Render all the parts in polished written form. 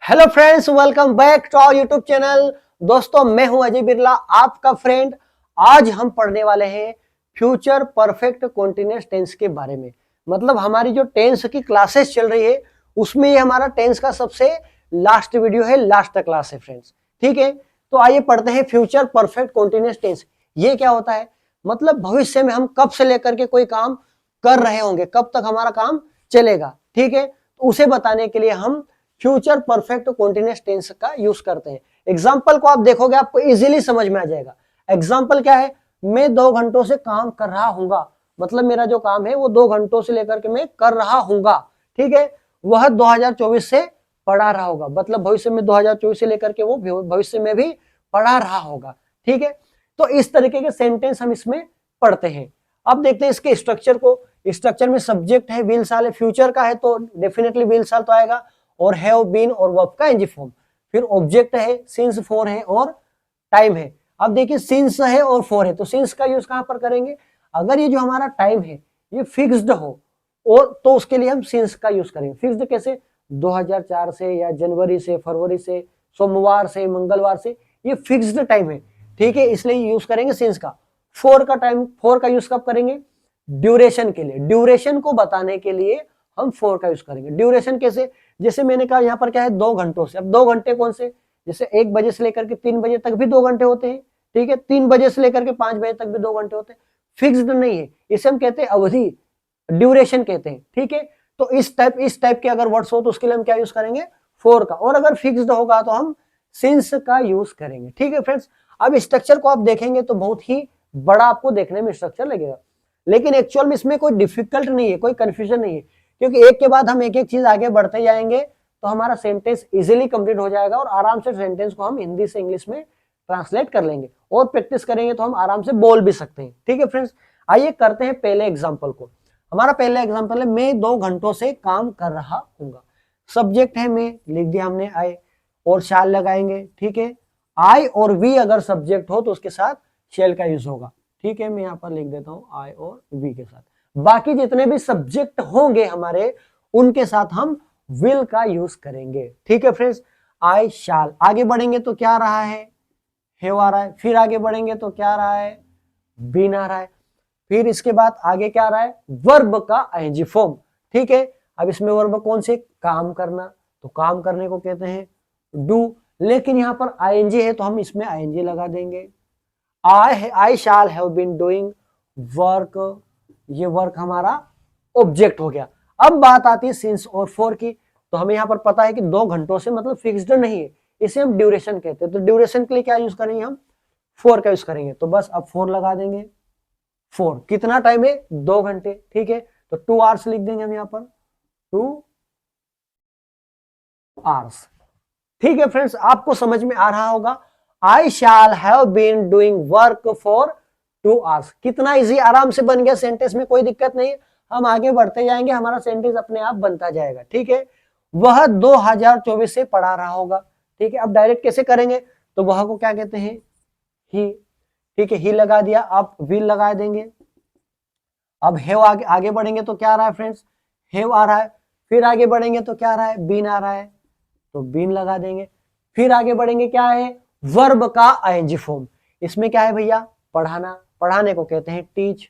Hello friends, welcome back to our YouTube channel. दोस्तों, मैं हूं अजय बिरला, आपका फ्रेंड। आज हम पढ़ने वाले हैं फ्यूचर परफेक्ट कॉन्टिन्यूअस टेंस के बारे में। मतलब हमारी जो टेंस की क्लासेस चल रही है उसमें ये हमारा टेंस का सबसे लास्ट वीडियो है, लास्ट क्लास है फ्रेंड्स। ठीक है, तो आइए पढ़ते हैं फ्यूचर परफेक्ट कॉन्टिन्यूअस टेंस। ये क्या होता है? मतलब भविष्य में हम कब से लेकर के कोई काम कर रहे होंगे, कब तक हमारा काम चलेगा। ठीक है, तो उसे बताने के लिए हम फ्यूचर परफेक्ट कॉन्टिन्यूअस टेंस का यूज करते हैं। एग्जांपल को आप देखोगे आपको इजीली समझ में आ जाएगा। एग्जांपल क्या है? मैं 2 घंटों से काम कर रहा हूंगा, मतलब मेरा जो काम है वो 2 घंटों से लेकर के मैं कर रहा हूंगा। ठीक है, वह 2024 से पढ़ा रहा होगा, मतलब भविष्य में 2024 से लेकर के वो भविष्य में भी पढ़ा रहा होगा। ठीक है, तो इस तरीके के सेंटेंस हम इसमें पढ़ते हैं। अब देखते हैं इसके स्ट्रक्चर को। स्ट्रक्चर में सब्जेक्ट है, विल साल है, फ्यूचर का है तो डेफिनेटली विल साल तो आएगा, और हैव बीन और वर्ब का एनजी फॉर्म। फिर ऑब्जेक्ट है, सिंस फॉर है और टाइम है। अब देखिए सिंस है और फॉर है, तो सिंस का यूज कहां पर करेंगे? अगर ये जो हमारा टाइम है ये फिक्स्ड हो और तो उसके लिए हम सिंस का यूज करेंगे। फिक्स्ड कैसे? 2004 से या जनवरी से, फरवरी से, सोमवार से, मंगलवार से, ये फिक्स्ड टाइम है। ठीक है, इसलिए यूज करेंगे सिंस का। फॉर का टाइम, फॉर का यूज कब करेंगे? ड्यूरेशन के लिए, ड्यूरेशन को बताने के लिए हम फॉर का यूज करेंगे। ड्यूरेशन कैसे? जैसे मैंने कहा यहाँ पर क्या है, 2 घंटों से। अब 2 घंटे कौन से? जैसे 1 बजे से लेकर के 3 बजे तक भी 2 घंटे होते हैं। ठीक है, 3 बजे से लेकर के 5 बजे तक भी 2 घंटे होते हैं। फिक्स्ड नहीं है, इसे हम कहते हैं अवधि, ड्यूरेशन कहते हैं। ठीक है, तो इस टाइप के अगर वर्ड्स हो तो उसके लिए हम क्या यूज करेंगे? फॉर का। और अगर फिक्स्ड होगा तो हम सिंस का यूज करेंगे। ठीक है फ्रेंड्स, अब स्ट्रक्चर को आप देखेंगे तो बहुत ही बड़ा आपको देखने में स्ट्रक्चर लगेगा, लेकिन एक्चुअल में इसमें कोई डिफिकल्ट नहीं है, कोई कंफ्यूजन नहीं है, क्योंकि एक के बाद हम एक एक चीज आगे बढ़ते जाएंगे तो हमारा सेंटेंस इजीली कंप्लीट हो जाएगा और आराम से सेंटेंस को हम हिंदी से इंग्लिश में ट्रांसलेट कर लेंगे, और प्रैक्टिस करेंगे तो हम आराम से बोल भी सकते हैं। ठीक है फ्रेंड्स, आइए करते हैं पहले एग्जांपल को। हमारा पहला एग्जांपल है, मैं 2 घंटों से काम कर रहा हूंगा। सब्जेक्ट है मैं, लिख दिया हमने आई, और शाल लगाएंगे। ठीक है, आई और वी अगर सब्जेक्ट हो तो उसके साथ शेल का यूज होगा। ठीक है, मैं यहां पर लिख देता हूं आई और वी के साथ। बाकी जितने भी सब्जेक्ट होंगे हमारे उनके साथ हम विल का यूज करेंगे। ठीक है फ्रेंड्स, आई शाल। आगे बढ़ेंगे तो क्या रहा है? हैव आ रहा है। फिर आगे बढ़ेंगे तो क्या रहा है? बीन आ रहा है। फिर इसके बाद आगे क्या आ रहा है? वर्ब का आईएनजी फॉर्म। ठीक है, अब इसमें वर्ब कौन से? काम करना, तो काम करने को कहते हैं डू, लेकिन यहां पर आईएनजी है तो हम इसमें आईएनजी लगा देंगे। I shall have been doing work, ये वर्क हमारा ऑब्जेक्ट हो गया। अब बात आती है सिंस और फॉर की, तो हमें यहां पर पता है कि 2 घंटों से मतलब फिक्स्ड नहीं है, इसे हम ड्यूरेशन कहते हैं। तो ड्यूरेशन के लिए क्या यूज करेंगे? हम फॉर का यूज करेंगे। तो बस अब फॉर लगा देंगे। फॉर कितना टाइम है? 2 घंटे। ठीक है, तो 2 आवर्स लिख देंगे हम यहां पर, 2 आवर्स। ठीक है फ्रेंड्स, आपको समझ में आ रहा होगा। I shall have been doing work for 2 hours. कितना इजी, आराम से बन गया सेंटेंस में, कोई दिक्कत नहीं। हम आगे बढ़ते जाएंगे, हमारा सेंटेंस अपने आप बनता जाएगा। ठीक है, वह 2024 से पढ़ा रहा होगा। ठीक है, अब डायरेक्ट कैसे करेंगे? तो वह को क्या कहते हैं? ही। ठीक है, ही लगा दिया, आप विल लगा देंगे। अब हेव आगे बढ़ेंगे तो क्या आ रहा है फ्रेंड्स? हेव आ रहा है। फिर आगे बढ़ेंगे तो क्या आ रहा है? बीन आ रहा है, तो बीन लगा देंगे। फिर आगे बढ़ेंगे, क्या है? वर्ब का आईएनजी फॉर्म। इसमें क्या है भैया? पढ़ाना, पढ़ाने को कहते हैं टीच।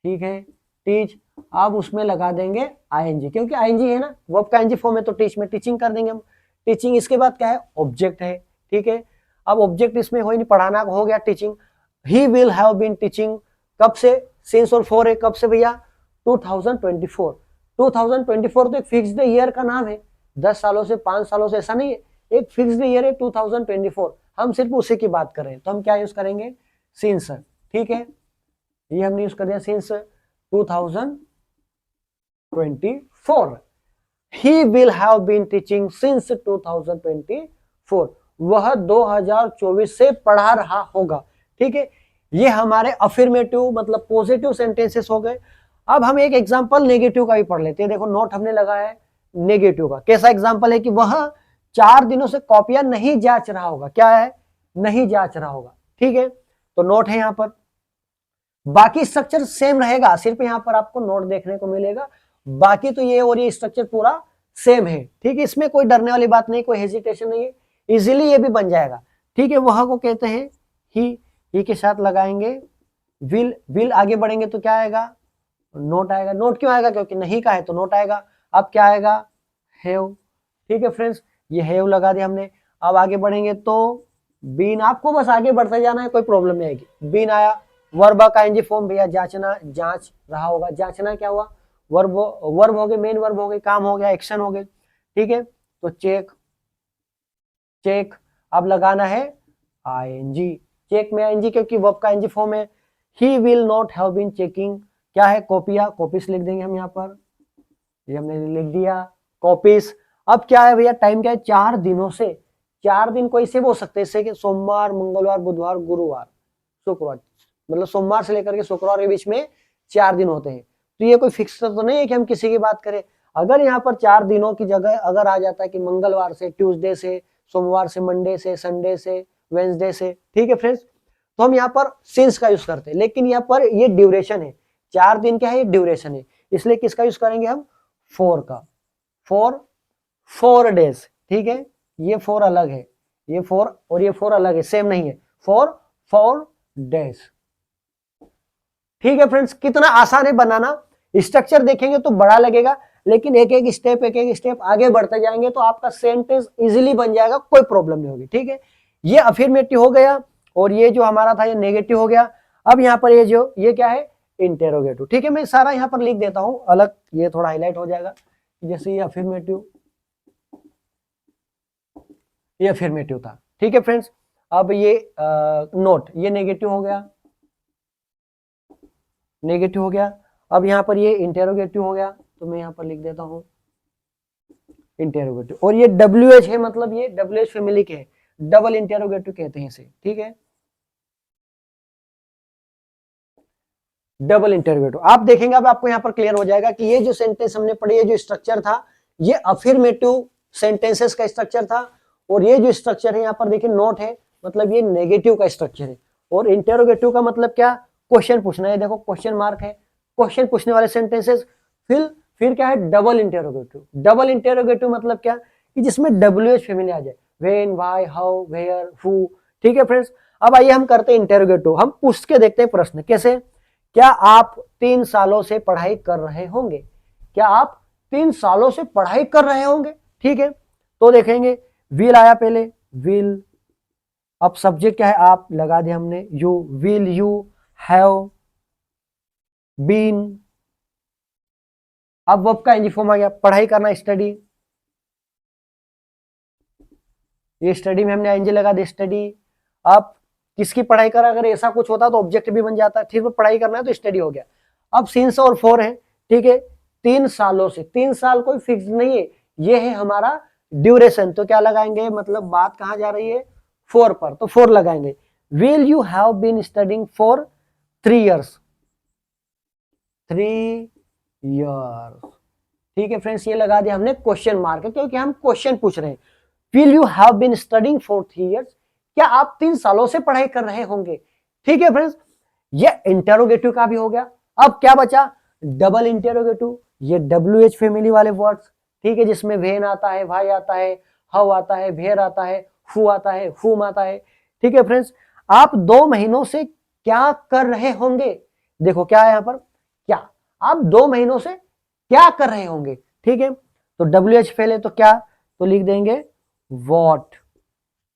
ठीक है, टीच। अब उसमें लगा देंगे आईएनजी, क्योंकि आईएनजी है ना, वर्ब का आईएनजी फॉर्म है तो टीच में टीचिंग कर देंगे हम। टीचिंग, इसके बाद क्या है? ऑब्जेक्ट है। ठीक है, अब ऑब्जेक्ट इसमें हो ही नहीं, पढ़ाना हो गया teaching. He will have been teaching, कब से? सिंस और फॉर है, कब से भैया? 2024। 2024 तो एक फिक्स्ड ईयर का नाम है, 10 सालों से, 5 सालों से, ऐसा नहीं है, एक फिक्स्ड ईयर है 2024। हम सिर्फ उसी की बात कर रहे हैं, तो हम क्या यूज करेंगे? सिंस। ठीक है, ये हमने यूज कर दिया since 2024। He will have been teaching since 2024। वह 2024 से पढ़ा रहा होगा। ठीक है, ये हमारे अफर्मेटिव मतलब पॉजिटिव सेंटेंसेस हो गए। अब हम एक एग्जांपल नेगेटिव का भी पढ़ लेते हैं। देखो नोट हमने लगाया है नेगेटिव का। कैसा एग्जांपल है कि वह 4 दिनों से कॉपियां नहीं जांच रहा होगा। क्या है? नहीं जांच रहा होगा। ठीक है, तो नोट है यहां पर। बाकी स्ट्रक्चर सेम रहेगा, सिर्फ यहां पर आपको नोट देखने को मिलेगा। बाकी तो ये और ये स्ट्रक्चर पूरा सेम है, ठीक है, इसमें कोई डरने वाली बात नहीं, कोई हेजिटेशन नहीं है, इजीली ये भी बन जाएगा, ठीक है। वह को कहते हैं ही के साथ लगाएंगे विल आगे बढ़ेंगे तो क्या आएगा, नोट आएगा। नोट क्यों आएगा, क्योंकि नहीं का है तो नोट आएगा। अब क्या आएगा, हैव, ठीक है फ्रेंड्स, ये हैव लगा दिया हमने। अब आगे बढ़ेंगे तो बीन, आपको बस आगे बढ़ते जाना है, कोई प्रॉब्लम नहीं आएगी। बीन आया, वर्ब का आईएनजी फॉर्म भैया जांचना, जांच रहा होगा, जांचना क्या हुआ, वर्ब हो गए, मेन वर्ब हो गए, काम हो गया, एक्शन हो गए, ठीक है। तो चेक, चेक अब लगाना है आईएनजी, चेक में आईएनजी क्योंकि वर्ब का आईएनजी फॉर्म है। He will not have been checking, क्या है, कॉपिया, कॉपीज लिख देंगे हम यहाँ पर, ये हमने लिख दिया कॉपीज। अब क्या है भैया, टाइम क्या है, 4 दिनों से, 4 दिन कोई से हो सकते हैं, जैसे कि सोमवार, मंगलवार, बुधवार, गुरुवार, शुक्रवार, मतलब सोमवार से लेकर के शुक्रवार के बीच में 4 दिन होते हैं। तो ये कोई फिक्स तो नहीं है कि हम किसी की बात करें। अगर यहाँ पर 4 दिनों की जगह अगर आ जाता है कि मंगलवार से, ट्यूसडे से, सोमवार से, मंडे से, संडे से, वेंसडे से, ठीक है फ्रेंड्स, तो हम यहाँ पर सिंस का यूज करते हैं। लेकिन यहाँ पर ये ड्यूरेशन है, 4 दिन क्या है, ये ड्यूरेशन है, इसलिए किसका यूज करेंगे हम, फोर का, फॉर 4 डेज, ठीक है। ये 4 अलग है, ये 4 और ये 4 अलग है, सेम नहीं है, फॉर 4 डेज, ठीक है फ्रेंड्स। कितना आसान है बनाना, स्ट्रक्चर देखेंगे तो बड़ा लगेगा, लेकिन एक एक स्टेप आगे बढ़ते जाएंगे तो आपका सेंटेंस इजीली बन जाएगा, कोई प्रॉब्लम नहीं होगी, ठीक है। ये अफर्मेटिव हो गया, और ये जो हमारा था ये नेगेटिव हो गया। अब यहाँ पर ये क्या है, इंटेरोगेटिव, ठीक है। मैं सारा यहाँ पर लिख देता हूं अलग, ये थोड़ा हाईलाइट हो जाएगा, जैसे ये अफर्मेटिव था, ठीक है फ्रेंड्स। अब ये नोट, ये नेगेटिव हो गया, नेगेटिव हो गया। अब यहाँ पर ये इंटेरोगेटिव हो गया, तो मैं यहाँ पर लिख देता हूं इंटेरोगेटिव। और ये WH है, मतलब ये WH फैमिली के है, डबल इंटेरोगेटिव कहते हैं इसे, ठीक है, डबल इंटेरोगेटिव। आप देखेंगे, अब आपको यहाँ पर क्लियर हो जाएगा कि ये जो सेंटेंस हमने पढ़ी, ये जो स्ट्रक्चर था, ये अफर्मेटिव सेंटेंसेस का स्ट्रक्चर था, और ये जो स्ट्रक्चर है यहाँ पर देखिए नोट है, मतलब ये नेगेटिव का स्ट्रक्चर है। और इंटेरोगेटिव का मतलब क्या, क्वेश्चन पूछना है, देखो क्वेश्चन मार्क है, क्वेश्चन पूछने वाले सेंटेंसेस। फिर क्या है, डबल इंटेरोगेटिव। डबल इंटेरोगेटिव मतलब क्या, कि जिसमें WH फैमिली आ जाए, when, why, how, where, who, ठीक है फ्रेंड्स। अब आइए हम करते हैं इंटेरोगेटिव, हम पूछ के देखते हैं प्रश्न कैसे। क्या आप 3 सालों से पढ़ाई कर रहे होंगे, क्या आप 3 सालों से पढ़ाई कर रहे होंगे, ठीक है। तो देखेंगे, विल आया पहले, विल, अब सब्जेक्ट क्या है, आप लगा दिया हमने, you, will you have been. अब वर्ब का एनजी फॉर्म आ गया, पढ़ाई करना, स्टडी, ये स्टडी में हमने एनजी लगा दिया, स्टडी। अब किसकी पढ़ाई करा, अगर ऐसा कुछ होता तो ऑब्जेक्ट भी बन जाता, ठीक है, पढ़ाई करना है तो स्टडी हो गया। अब सिंस और फॉर है, ठीक है, 3 सालों से, 3 साल कोई फिक्स नहीं है, ये है हमारा ड्यूरेशन, तो क्या लगाएंगे, मतलब बात कहां जा रही है, 4 पर, तो 4 लगाएंगे। Will you have been studying for 3 years, 3 years, ठीक है फ्रेंड्स। ये लगा दिया हमने क्वेश्चन मार्क, क्योंकि हम क्वेश्चन पूछ रहे हैं। Will you have been studying for 3 years, क्या आप 3 सालों से पढ़ाई कर रहे होंगे, ठीक है फ्रेंड्स। ये इंटेरोगेटिव का भी हो गया। अब क्या बचा, डबल इंटेरोगेटिव, ये WH फैमिली वाले वर्ड्स, ठीक है, जिसमें वेन आता है, भाई आता है, हाउ आता है, भेर आता है, हु आता है, हुम आता है, ठीक है फ्रेंड्स। आप 2 महीनों से क्या कर रहे होंगे, देखो क्या है यहां पर, क्या आप 2 महीनों से क्या कर रहे होंगे, ठीक है। तो WH पहले तो क्या, तो लिख देंगे वॉट।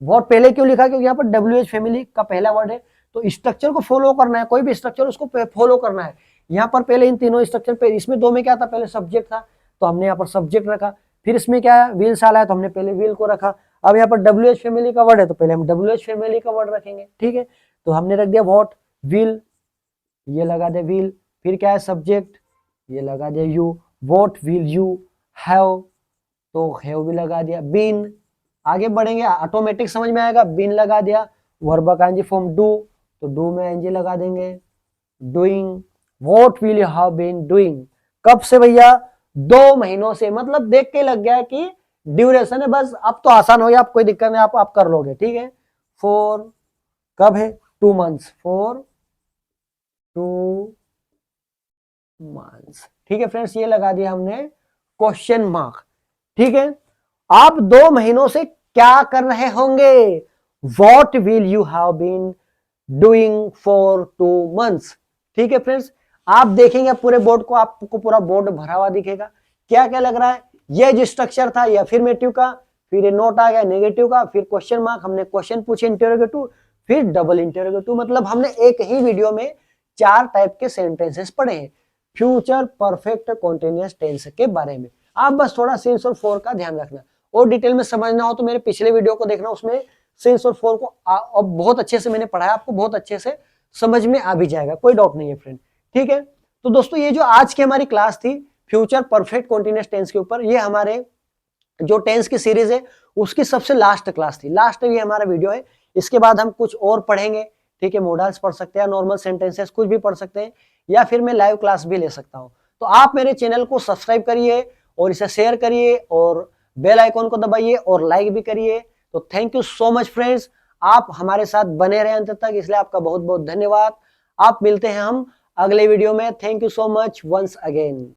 वॉट पहले क्यों लिखा, क्योंकि यहाँ पर WH फैमिली का पहला वर्ड है, तो स्ट्रक्चर को फॉलो करना है, कोई भी स्ट्रक्चर उसको फॉलो करना है। यहाँ पर पहले इन तीनों स्ट्रक्चर पे, इसमें 2 में क्या था, पहले सब्जेक्ट था, तो हमने यहाँ पर सब्जेक्ट रखा। फिर इसमें क्या है, व्हील साल है, तो हमने पहले व्हील को रखा। अब यहाँ पर WH फैमिली का वर्ड है, तो पहले हम WH फैमिली का वर्ड रखेंगे, ठीक है। तो हमने रख दिया वॉट, व्हील, ये लगा दे व्हील, फिर क्या है सब्जेक्ट, ये लगा दिया you, what will you have, तो हैव भी लगा दिया, बीन, आगे बढ़ेंगे ऑटोमेटिक समझ में आएगा, बीन लगा दिया, वर्ब का एनजी फॉर्म डू, तो डू में एनजी लगा देंगे, doing, what will you have been doing, कब से भैया, 2 महीनों से, मतलब देख के लग गया कि ड्यूरेशन है, बस अब तो आसान हो गया, आप कोई दिक्कत नहीं, आप कर लोगे, ठीक है। फॉर कब है, 2 months, फॉर 2 months, ठीक है फ्रेंड्स। ये लगा दिया हमने क्वेश्चन मार्क, ठीक है, आप 2 महीनों से क्या कर रहे होंगे? What will you have been doing for 2 months? ठीक है फ्रेंड्स, आप देखेंगे पूरे बोर्ड को, आपको पूरा बोर्ड भरा हुआ दिखेगा। क्या क्या लग रहा है? ये जो स्ट्रक्चर था ये अफर्मेटिव का, फिर ये नोट आ गया नेगेटिव का, फिर क्वेश्चन मार्क, हमने क्वेश्चन पूछे इंटरोगेटिव, फिर डबल इंटरोगेटिव। मतलब हमने एक ही वीडियो में 4 टाइप के सेंटेंसेस पढ़े हैं फ्यूचर परफेक्ट कॉन्टिन्यूअस टेंस के बारे में। आप बस थोड़ा सिंस और फॉर का ध्यान रखना, और डिटेल में समझना हो तो मेरे पिछले वीडियो को देखना, उसमें सिंस और फॉर को अब बहुत अच्छे से मैंने पढ़ाया, आपको बहुत अच्छे से समझ में आ भी जाएगा, कोई डाउट नहीं है फ्रेंड। ठीक है, तो दोस्तों ये जो आज की हमारी क्लास थी फ्यूचर परफेक्ट कॉन्टिन्यूअस टेंस के ऊपर, ये हमारे जो टेंस की सीरीज है उसकी सबसे लास्ट क्लास थी, लास्ट ये हमारा वीडियो है। इसके बाद हम कुछ और पढ़ेंगे। ठीक है, मॉडल्स पढ़ सकते हैं, नॉर्मल सेंटेंसेस कुछ भी पढ़ सकते हैं, या फिर मैं लाइव क्लास भी ले सकता हूं। तो आप मेरे चैनल को सब्सक्राइब करिए और इसे शेयर करिए और बेल आइकॉन को दबाइए और लाइक भी करिए। तो thank you so much friends, आप हमारे साथ बने रहे अंत तक, इसलिए आपका बहुत बहुत धन्यवाद। आप मिलते हैं हम अगले वीडियो में। Thank you so much once again.